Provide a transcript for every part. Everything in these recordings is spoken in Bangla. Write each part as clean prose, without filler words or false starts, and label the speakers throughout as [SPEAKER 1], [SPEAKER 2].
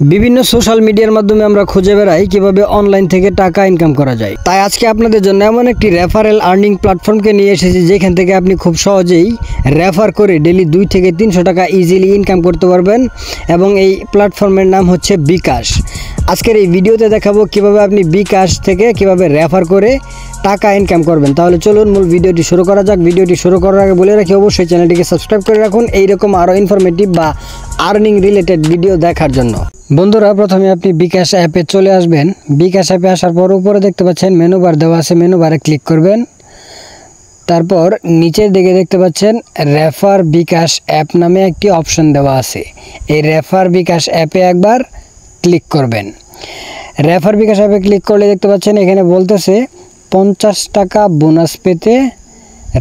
[SPEAKER 1] বিভিন্ন সোশ্যাল মিডিয়ার মাধ্যমে আমরা খুঁজে বেড়াই কিভাবে অনলাইন থেকে টাকা ইনকাম করা যায়। তাই আজকে আপনাদের জন্য এমন একটি রেফারেল আর্নিং প্ল্যাটফর্মকে নিয়ে এসেছি যেখান থেকে আপনি খুব সহজেই রেফার করে ডেলি 2 থেকে 300 টাকা ইজিলি ইনকাম করতে পারবেন এবং এই প্ল্যাটফর্মের নাম হচ্ছে বিকাশ। আজকের এই ভিডিওতে দেখাবো কিভাবে আপনি বিকাশ থেকে কিভাবে রেফার করে টাকা ইনকাম করবেন। তাহলে চলুন মূল ভিডিওটি শুরু করা যাক। ভিডিওটি শুরু করার আগে বলে রাখি অবশ্যই চ্যানেলটিকে সাবস্ক্রাইব করে রাখুন এইরকম আরও ইনফরমেটিভ বা আর্নিং রিলেটেড ভিডিও দেখার জন্য। বন্ধুরা, প্রথমে আপনি বিকাশ অ্যাপে চলে আসবেন। বিকাশ অ্যাপে আসার পর উপরে দেখতে পাচ্ছেন মেনু বার দেওয়া আছে, মেনু বারে ক্লিক করবেন। তারপর নিচের দিকে দেখতে পাচ্ছেন রেফার বিকাশ অ্যাপ নামে একটি অপশন দেওয়া আছে। এই রেফার বিকাশ অ্যাপে একবার ক্লিক করবেন। রেফার বিকাশ অ্যাপে ক্লিক করলে দেখতে পাচ্ছেন এখানে বলতেছে 50 টাকা বোনাস পেতে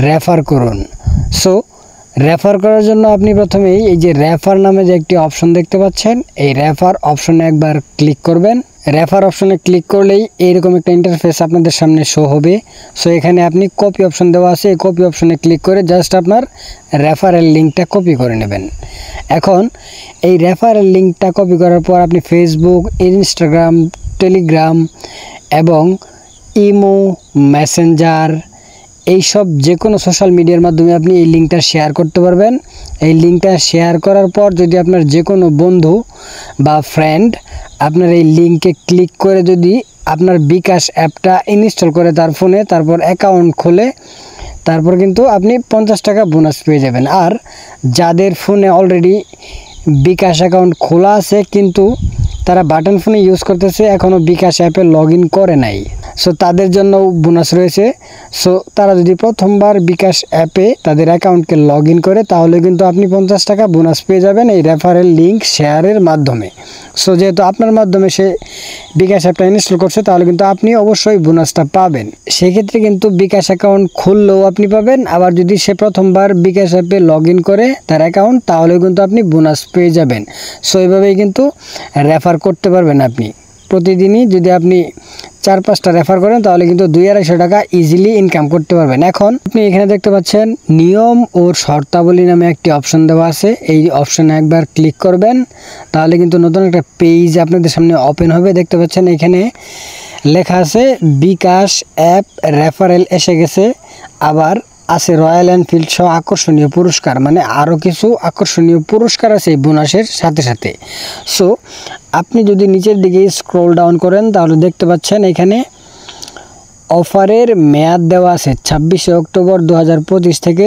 [SPEAKER 1] রেফার করুন। সো রেফার করার জন্য আপনি প্রথমেই এই যে রেফার নামে যে একটি অপশন দেখতে পাচ্ছেন, এই রেফার অপশনে একবার ক্লিক করবেন। রেফার অপশনে ক্লিক করলেই এইরকম একটা ইন্টারফেস আপনাদের সামনে শো হবে। সো এখানে আপনি কপি অপশন দেওয়া আছে, এই কপি অপশনে ক্লিক করে জাস্ট আপনার রেফারেল লিঙ্কটা কপি করে নেবেন। এখন এই রেফারেল লিঙ্কটা কপি করার পর আপনি ফেসবুক, ইনস্টাগ্রাম, টেলিগ্রাম এবং ইমো, মেসেঞ্জার এইসব যে কোনো সোশ্যাল মিডিয়ার মাধ্যমে আপনি এই লিঙ্কটা শেয়ার করতে পারবেন। এই লিঙ্কটা শেয়ার করার পর যদি আপনার যে কোনো বন্ধু বা ফ্রেন্ড আপনার এই লিঙ্কে ক্লিক করে যদি আপনার বিকাশ অ্যাপটা ইনস্টল করে তার ফোনে, তারপর অ্যাকাউন্ট খোলে, তারপর কিন্তু আপনি 50 টাকা বোনাস পেয়ে যাবেন। আর যাদের ফোনে অলরেডি বিকাশ অ্যাকাউন্ট খোলা আছে কিন্তু তারা বাটন ফোনে ইউজ করতেছে, এখনও বিকাশ অ্যাপে লগ ইন করে নাই, সো তাদের জন্য বোনাস রয়েছে। সো তারা যদি প্রথমবার বিকাশ অ্যাপে তাদের অ্যাকাউন্টকে লগ ইন করে তাহলে কিন্তু আপনি 50 টাকা বোনাস পেয়ে যাবেন এই রেফারেল লিঙ্ক শেয়ারের মাধ্যমে। সো যেহেতু আপনার মাধ্যমে সে বিকাশ অ্যাপটা ইনস্টল করছে তাহলে কিন্তু আপনি অবশ্যই বোনাসটা পাবেন। সেক্ষেত্রে কিন্তু বিকাশ অ্যাকাউন্ট খুললেও আপনি পাবেন, আবার যদি সে প্রথমবার বিকাশ অ্যাপে লগ ইন করে তার অ্যাকাউন্ট তাহলেও কিন্তু আপনি বোনাস পেয়ে যাবেন। সো এইভাবেই কিন্তু রেফার করতে পারবেন আপনি। প্রতিদিনই যদি আপনি 4-5টা রেফার করেন তাহলে কিন্তু 200-250 টাকা ইজিলি ইনকাম করতে পারবেন। এখন আপনি এখানে দেখতে পাচ্ছেন নিয়ম ও শর্তাবলী নামে একটি অপশন দেওয়া আছে, এই অপশনে একবার ক্লিক করবেন তাহলে কিন্তু নতুন একটা পেজ আপনাদের সামনে ওপেন হবে। দেখতে পাচ্ছেন এখানে লেখা আছে বিকাশ অ্যাপ রেফারেল এসে গেছে, আবার আছে রয়্যাল এনফিল্ড সহ আকর্ষণীয় পুরস্কার, মানে আরও কিছু আকর্ষণীয় পুরস্কার আছে এই বোনাসের সাথে সাথে। সো আপনি যদি নিচের দিকে স্ক্রল ডাউন করেন তাহলে দেখতে পাচ্ছেন এখানে অফারের মেয়াদ দেওয়া আছে 26 অক্টোবর 2025 থেকে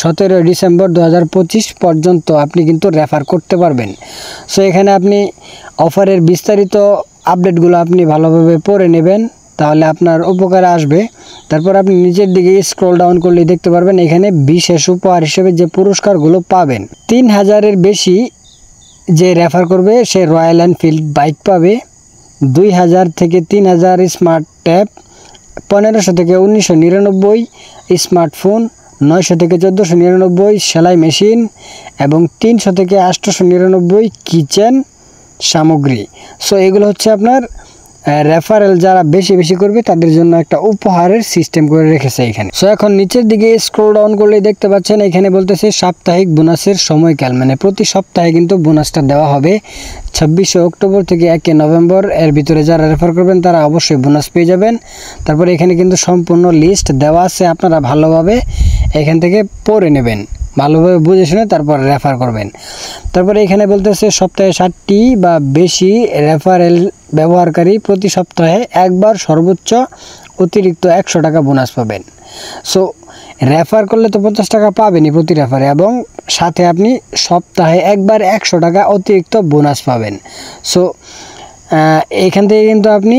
[SPEAKER 1] 17 ডিসেম্বর 2025 পর্যন্ত আপনি কিন্তু রেফার করতে পারবেন। সো এখানে আপনি অফারের বিস্তারিত আপডেটগুলো আপনি ভালোভাবে পড়ে নেবেন, তাহলে আপনার উপকারে আসবে। তারপর আপনি নিচের দিকে স্ক্রল ডাউন করলে দেখতে পারবেন এখানে বিশেষ উপহার হিসেবে যে পুরস্কারগুলো পাবেন। 3000-এর বেশি যে রেফার করবে সে রয়্যাল এনফিল্ড বাইক পাবে, 2000 থেকে 3000 স্মার্ট ট্যাব, 1500 থেকে 1999 স্মার্টফোন, 900 থেকে 1499 সেলাই মেশিন এবং 300 থেকে 899 কিচেন সামগ্রী। সো এগুলো হচ্ছে আপনার রেফারেল যারা বেশি বেশি করবে তাদের জন্য একটা উপহারের সিস্টেম করে রেখেছে এখানে। সো এখন নিচের দিকে স্ক্রল ডাউন করলে দেখতে পাচ্ছেন এখানে বলতেছে সাপ্তাহিক বোনাসের সময়কাল, মানে প্রতি সপ্তাহে কিন্তু বোনাসটা দেওয়া হবে 26 অক্টোবর থেকে 1 নভেম্বর। এর ভিতরে যারা রেফার করবেন তারা অবশ্যই বোনাস পেয়ে যাবেন। তারপর এখানে কিন্তু সম্পূর্ণ লিস্ট দেওয়া আছে, আপনারা ভালোভাবে এখান থেকে পড়ে নেবেন, ভালোভাবে বুঝে শুনে তারপর রেফার করবেন। তারপরে এখানে বলতেছে সপ্তাহে 60টি বা বেশি রেফারেল ব্যবহারকারী প্রতি সপ্তাহে একবার সর্বোচ্চ অতিরিক্ত 100 টাকা বোনাস পাবেন। সো রেফার করলে তো 50 টাকা পাবেনই প্রতি রেফারে, এবং সাথে আপনি সপ্তাহে একবার 100 টাকা অতিরিক্ত বোনাস পাবেন। সো এখান থেকে কিন্তু আপনি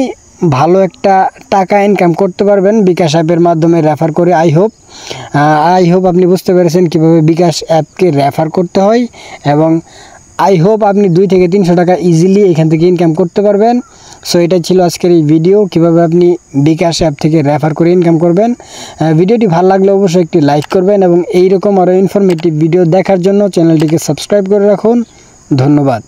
[SPEAKER 1] ভালো একটা টাকা ইনকাম করতে পারবেন বিকাশ অ্যাপের মাধ্যমে রেফার করে। আই হোপ আপনি বুঝতে পেরেছেন কীভাবে বিকাশ অ্যাপকে রেফার করতে হয়, এবং আই হোপ আপনি 2 থেকে 300 টাকা ইজিলি এখান থেকে ইনকাম করতে পারবেন। সো এটা ছিল আজকের এই ভিডিও, কিভাবে আপনি বিকাশ অ্যাপ থেকে রেফার করে ইনকাম করবেন। ভিডিওটি ভালো লাগলে অবশ্যই একটি লাইক করবেন এবং এইরকম আরও ইনফরমেটিভ ভিডিও দেখার জন্য চ্যানেলটিকে সাবস্ক্রাইব করে রাখুন। ধন্যবাদ।